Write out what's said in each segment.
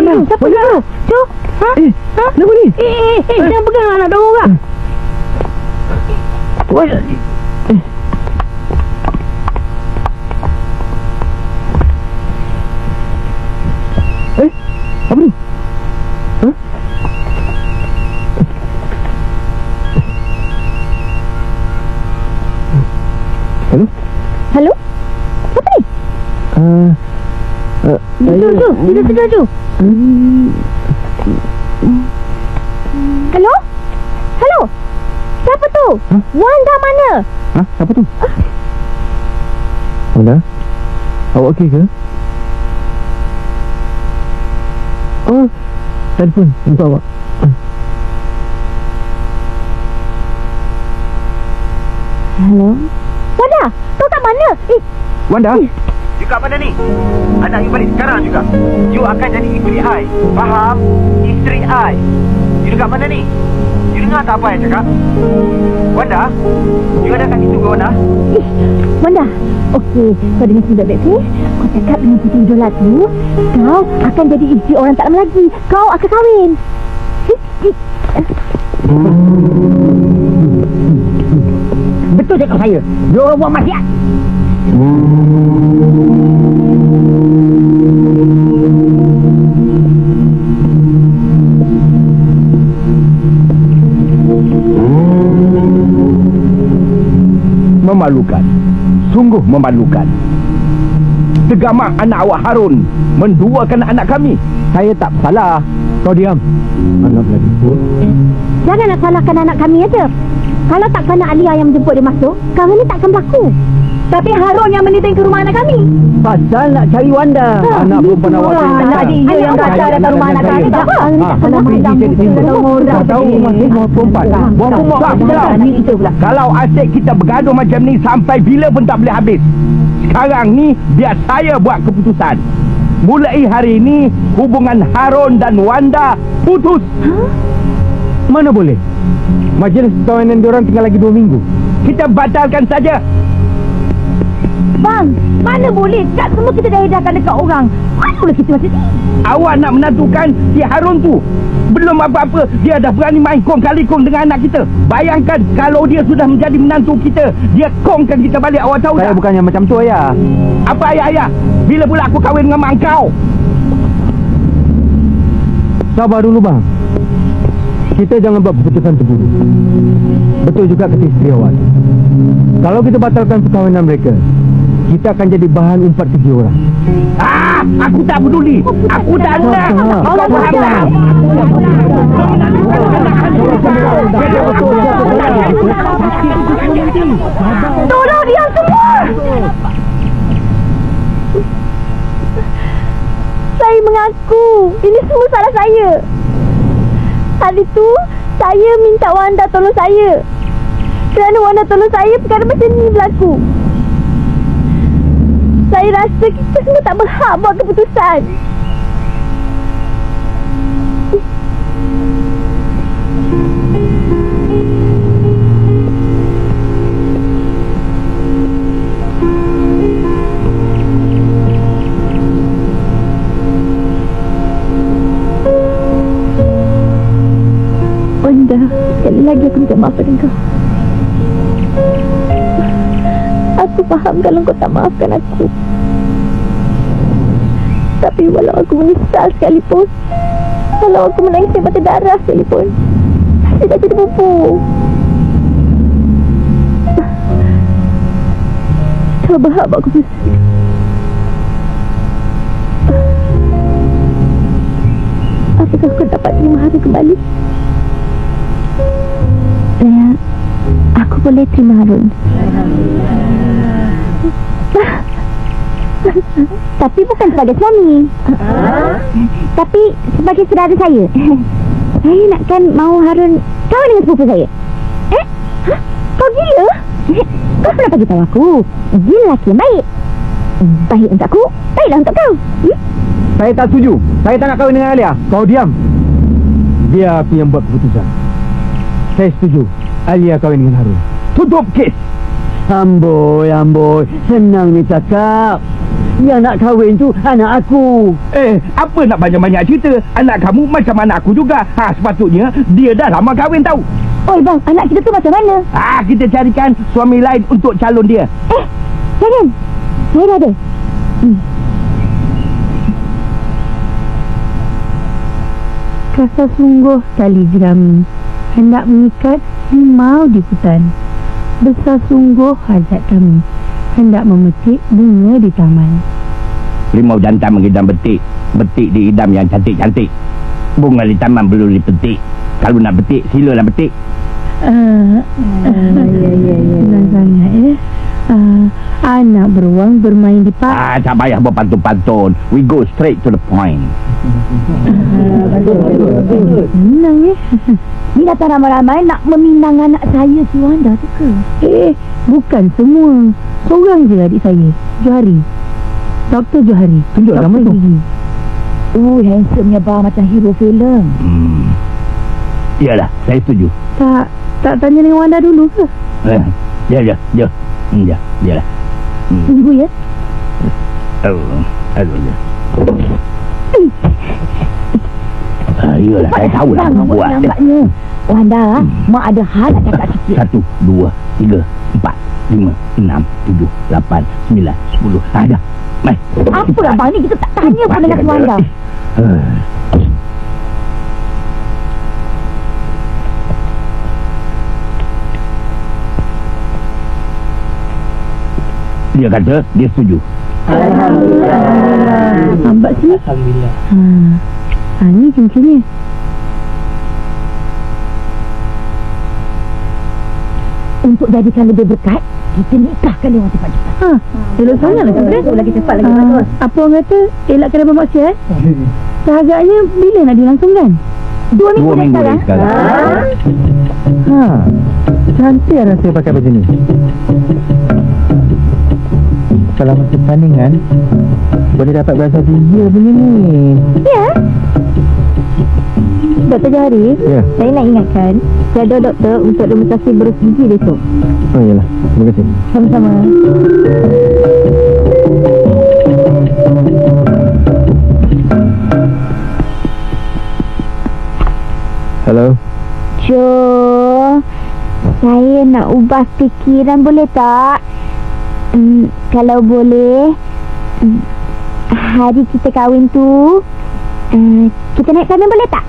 Siapa tu? Cu? Ha? Kenapa ni? Jangan pegang anak dia orang. Apa ni? Halo? Halo? Siapa ni? Duduk. Halo? Halo? Siapa tu? Wanda mana? Siapa tu? Wanda? Awak okey ke? Telefon untuk awak. Halo? Wanda, kau kat mana? Wanda? You kat mana ni? Anak you balik sekarang juga. You akan jadi isteri I. Faham? Isteri I. You dekat mana ni? You dengar tak apa yang cakap? Wanda? You ada kat situ ke Wanda? Wanda, okey, kau dengar sini baik-baik. Kau cakap dengan putih idola tu, kau akan jadi isteri orang tak lama lagi. Kau akan kahwin. Betul cakap saya. Dia orang buat maksiat. Memalukan. Sungguh memalukan. Segamah anak awak Harun menduakan anak kami. Saya tak salah. Kau diam. Anak lagi pun. Jangan nak salahkan anak kami aja. Kalau tak kerana Alia yang menjemput dia masuk, kahwin ni takkan berlaku. Tapi Harun yang meniteng ke rumah anak kami. Pasal nak cari Wanda. Anak perempuan awak anak adik dia yang datang datang rumah anak kami. Tak apa. Kalau malam tak tahu masih mau perempuan. Kalau asyik kita bergaduh macam ni sampai bila pun tak boleh habis. Sekarang ni biar saya buat keputusan. Mulai hari ini hubungan Harun dan Wanda putus. Mana boleh? Majlis perkahwinan diorang tinggal lagi 2 minggu. Kita batalkan saja. Bang, mana boleh? Tak semua kita dah edarkan dekat orang. Mana boleh kita macam ni? Awak nak menentukan si Harun tu. Belum apa-apa, dia dah berani main kong kali kong dengan anak kita. Bayangkan kalau dia sudah menjadi menantu kita, dia kongkan kita balik. Awak tahu tak? Saya bukannya macam tu, ayah. Apa ayah? Bila pula aku kahwin dengan mak kau? Sabar dulu, bang. Kita jangan buat keputusan terburu. Betul juga kata isteri awak. Kalau kita batalkan perkahwinan mereka, kita akan jadi bahan umpat keji orang. Aku tak peduli. Aku tak nak. Kau faham tak? Tolong diam semua. Saya mengaku ini semua salah saya. Hari tu saya minta Wanda tolong saya. Kerana Wanda tolong saya, perkara macam ni berlaku. Saya rasa kita semua tak berhak buat keputusan. Wanda, sekali lagi aku minta maaf pada kau. Aku faham kalau kau tak maafkan aku. Tapi walau aku menyesal sekalipun, walau aku menangis mata darah sekalipun, saya tak jadi mampu. Kau berhak buat keputusan. Apakah kau dapat terima Harun kembali? Aku boleh terima Harun. Tapi bukan sebagai suami. Tapi sebagai saudara saya. Saya nakkan mau Harun kahwin dengan sepupu saya. Kau gila? Kau pernah bagi tahu aku dia lelaki yang baik. Baik untuk aku, baiklah untuk kau. Saya tak setuju. Saya tak nak kahwin dengan Alia. Kau diam. Biar aku yang buat keputusan. Saya setuju Alia kahwin dengan Harun. Tutup kes. Amboi, senang ni cakap. Yang nak kahwin tu anak aku. Apa nak banyak-banyak cerita? Anak kamu macam anak aku juga. Sepatutnya dia dah lama kahwin tahu. Oi bang, anak kita tu macam mana? Kita carikan suami lain untuk calon dia. Jangan. Saya dah ada. Kasar sungguh tali jerami, hendak mengikat limau di hutan. Besar sungguh hajat kami, hendak memetik bunga di taman. Limau jantan mengidam betik, betik diidam yang cantik-cantik. Bunga di taman belum dipetik. Kalau nak betik, silalah betik. Senang sangat ya. Anak beruang bermain di park. Tak payah berpantun-pantun. We go straight to the point. Senang ya. Ni datang ramai-ramai nak meminang anak saya si Wanda tu ke? Bukan semua. Seorang je adik saya, Johari. Dr. Johari. Tunjuk nama tu. Handsome-nya bah macam hero filem. Yalah, saya setuju. Tak tanya dengan Wanda dulu ke? Ya. Yalah. Tunggu ya. Aduh. Yalah, saya tahu lah buat. Nampaknya Wanda, mak ada hal nak cakap sikit. 1, 2, 3, 4, 5, 6, 7, 8, 9, 10. Dah. Mai. Apa abang ni, kita tak tanya pun dengan si Wanda. Dia kata dia setuju. Alhamdulillah. Nampak sini? Alhamdulillah. Ni cincinnya. Untuk jadikan lebih berkat, kita nikahkan dia orang cepat-cepat. Elok sangat lah tu. Lagi cepat lagi bagus. Apa orang kata elakkan abang maksiat? Seharganya bila nak dilangsungkan? 2 minggu 2 minggu dari sekarang. Cantik rasa pakai baju ni. Kalau masa pertandingan boleh dapat berasa dia punya ni. Ya. Dr. Johari, saya nak ingatkan jadual doktor untuk demonstrasi berus gigi besok. Oh iyalah, terima kasih. Sama-sama. Hello. Jo, saya nak ubah fikiran boleh tak? Kalau boleh, hari kita kahwin tu, kita naik kambing boleh tak?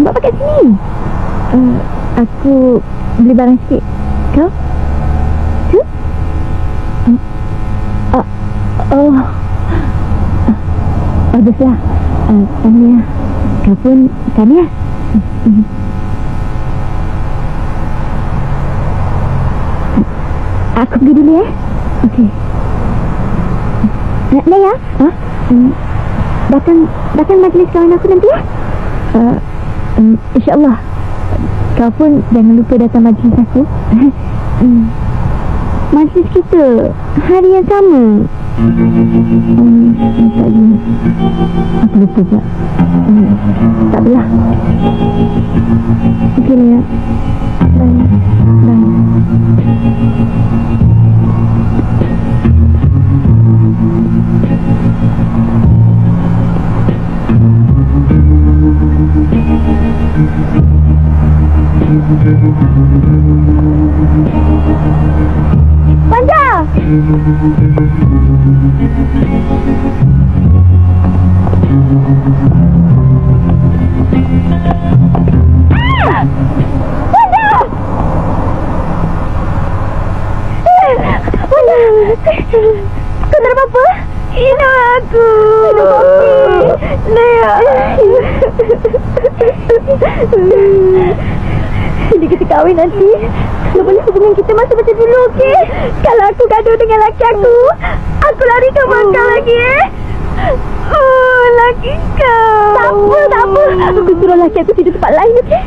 Mbak pakai sini. Aku beli barang sikit. Kau? Tu? Baguslah. Tahniah. Kau pun tahniah. Aku pergi dulu ya. Okey. Naya? Datang majlis kawan aku nanti ya? InsyaAllah. Kau pun jangan lupa datang majlis aku. Majlis kita hari yang sama. Tadi aku lupa pula. Tak apalah. Okey ya. Bye. Wanda! Kau tak ada apa-apa? Hina aku. Naya. Jadi kita kahwin nanti. Kalau boleh hubungan kita masih macam dulu, okey? Kalau aku gaduh dengan laki aku lari ke belakang lagi, laki kau. Tak apa. Aku suruh laki aku tidur tempat lain, okey?